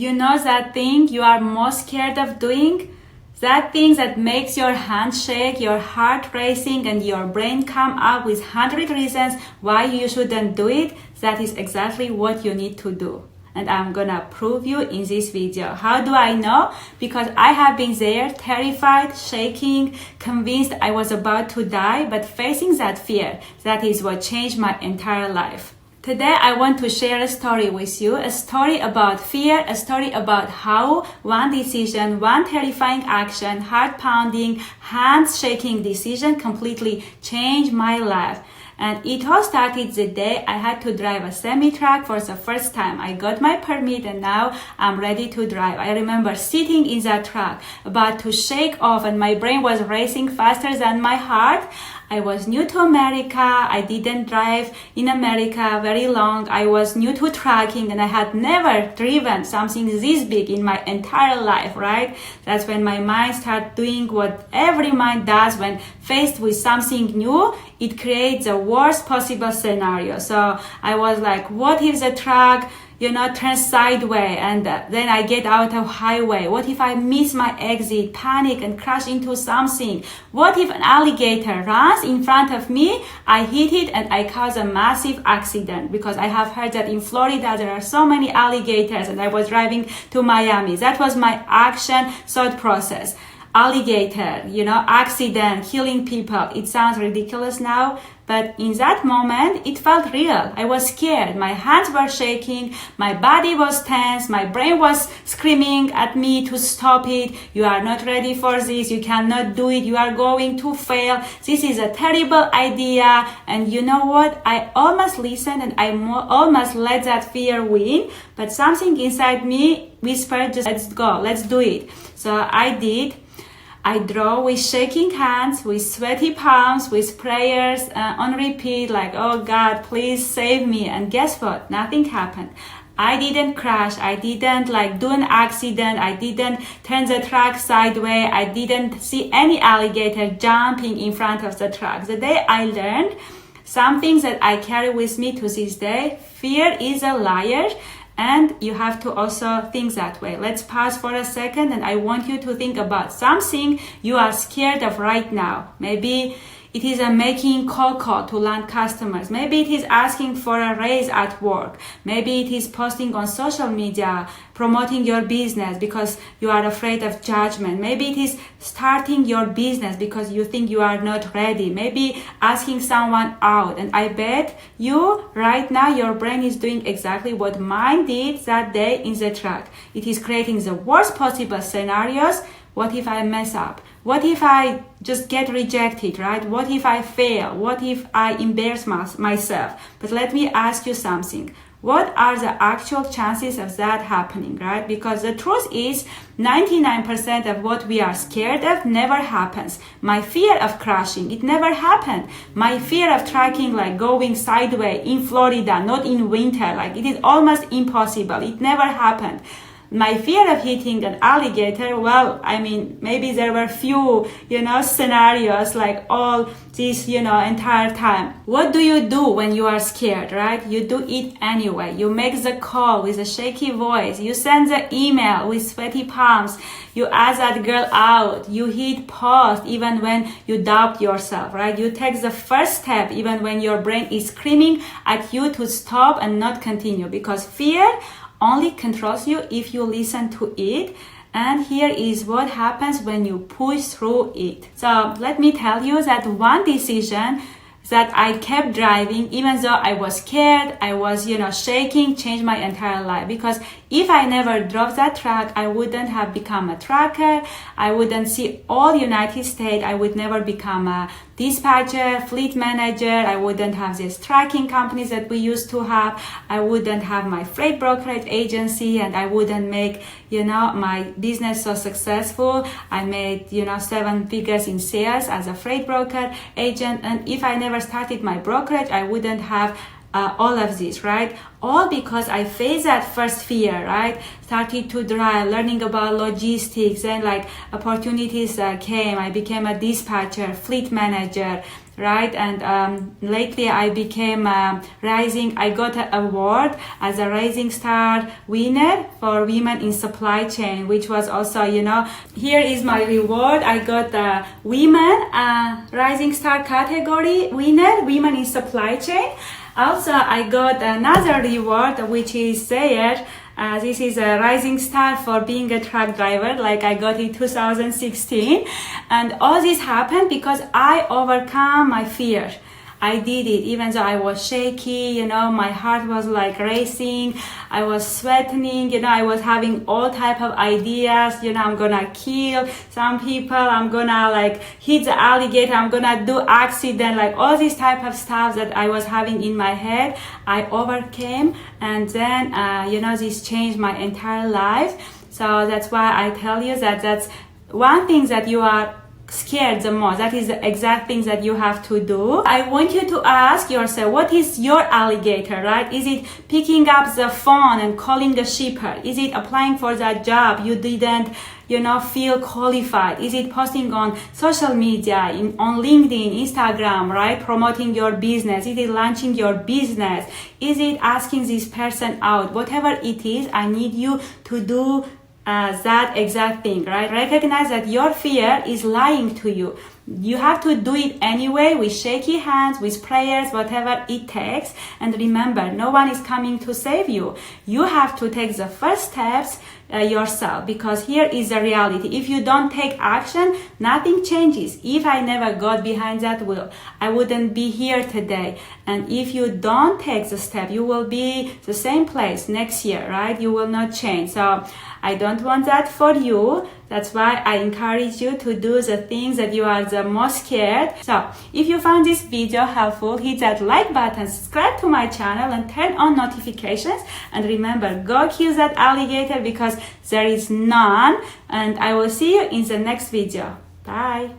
You know that thing you are most scared of doing? That thing that makes your hand shake, your heart racing, and your brain come up with 100 reasons why you shouldn't do it? That is exactly what you need to do. And I'm gonna prove you in this video. How do I know? Because I have been there, terrified, shaking, convinced I was about to die, but facing that fear, that is what changed my entire life. Today I want to share a story with you, a story about fear, a story about how one decision, one terrifying action, heart-pounding, hands-shaking decision completely changed my life. And it all started the day I had to drive a semi-truck for the first time. I got my permit and now I'm ready to drive. I remember sitting in that truck, about to shake off, and my brain was racing faster than my heart. I was new to America. I didn't drive in America very long. I was new to trucking and I had never driven something this big in my entire life, right? That's when my mind started doing what every mind does when faced with something new. It creates the worst possible scenario. So I was like, what if the truck turns sideways and then I get out of highway? What if I miss my exit, panic and crash into something? What if an alligator runs in front of me, I hit it and I cause a massive accident? Because I have heard that in Florida there are so many alligators and I was driving to Miami. That was my action thought process. Alligator, accident, killing people. It sounds ridiculous now, but in that moment, it felt real. I was scared. My hands were shaking. My body was tense. My brain was screaming at me to stop it. You are not ready for this. You cannot do it. You are going to fail. This is a terrible idea. And you know what? I almost listened and I almost let that fear win. But something inside me whispered, just let's go. Let's do it. So I did. I drove with shaking hands, with sweaty palms, with prayers on repeat, like, oh God, please save me. And guess what? Nothing happened. I didn't crash. I didn't do an accident. I didn't turn the truck sideways. I didn't see any alligator jumping in front of the truck. The day I learned something that I carry with me to this day, fear is a liar. And you have to also think that way. Let's pause for a second and I want you to think about something you are scared of right now. Maybe it is making cold call to land customers. Maybe it is asking for a raise at work. Maybe it is posting on social media, promoting your business because you are afraid of judgment. Maybe it is starting your business because you think you are not ready. Maybe asking someone out. And I bet you right now your brain is doing exactly what mine did that day in the truck. It is creating the worst possible scenarios. What if I mess up? What if I just get rejected, right? What if I fail? What if I embarrass myself? But let me ask you something. What are the actual chances of that happening, right? Because the truth is 99% of what we are scared of never happens. My fear of crashing, it never happened. My fear of trucking, going sideways in Florida, not in winter, it is almost impossible. It never happened. My fear of hitting an alligator, maybe there were few, scenarios all this, entire time. What do you do when you are scared, right? You do it anyway. You make the call with a shaky voice. You send the email with sweaty palms. You ask that girl out. You hit pause even when you doubt yourself, right? You take the first step even when your brain is screaming at you to stop and not continue, because fear only controls you if you listen to it. And here is what happens when you push through it. So let me tell you that one decision that I kept driving, even though I was scared, I was, shaking, changed my entire life. Because if I never drove that truck, I wouldn't have become a trucker. I wouldn't see all United States. I would never become a dispatcher, fleet manager. I wouldn't have these tracking companies that we used to have. I wouldn't have my freight brokerage agency, and I wouldn't make, my business so successful. I made, 7 figures in sales as a freight broker agent. And if I never started my brokerage, I wouldn't have all of this, right? All because I faced that first fear, right? Started to drive, learning about logistics, and opportunities came. I became a dispatcher, fleet manager, right? And lately I became I got an award as a Rising Star winner for women in supply chain, which was also, here is my reward. I got the women Rising Star category winner, women in supply chain. Also, I got another reward, which is there. This is a Rising Star for being a truck driver, like I got in 2016. And all this happened because I overcome my fear. I did it, even though I was shaky, my heart was like racing, I was sweating, I was having all type of ideas, I'm gonna kill some people, I'm gonna like hit the alligator, I'm gonna do accident, like all this type of stuff that I was having in my head, I overcame, and then, this changed my entire life. So that's why I tell you that that's one thing that you are scared the most. That is the exact things that you have to do. I want you to ask yourself, what is your alligator, right? Is it picking up the phone and calling the shipper? Is it applying for that job you didn't feel qualified? Is it posting on social media, on LinkedIn, Instagram, right? Promoting your business? Is it launching your business? Is it asking this person out? Whatever it is, I need you to do that exact thing, right? Recognize that your fear is lying to you. You have to do it anyway, with shaky hands, with prayers, whatever it takes. And remember, no one is coming to save you. You have to take the first steps yourself, because here is the reality. If you don't take action, nothing changes. If I never got behind that wheel, I wouldn't be here today. And if you don't take the step, you will be the same place next year, right? You will not change. So I don't want that for you. That's why I encourage you to do the things that you are the most scared. So if you found this video helpful, hit that like button, subscribe to my channel, and turn on notifications. And remember, go kill that alligator, because there is none. And I will see you in the next video. Bye.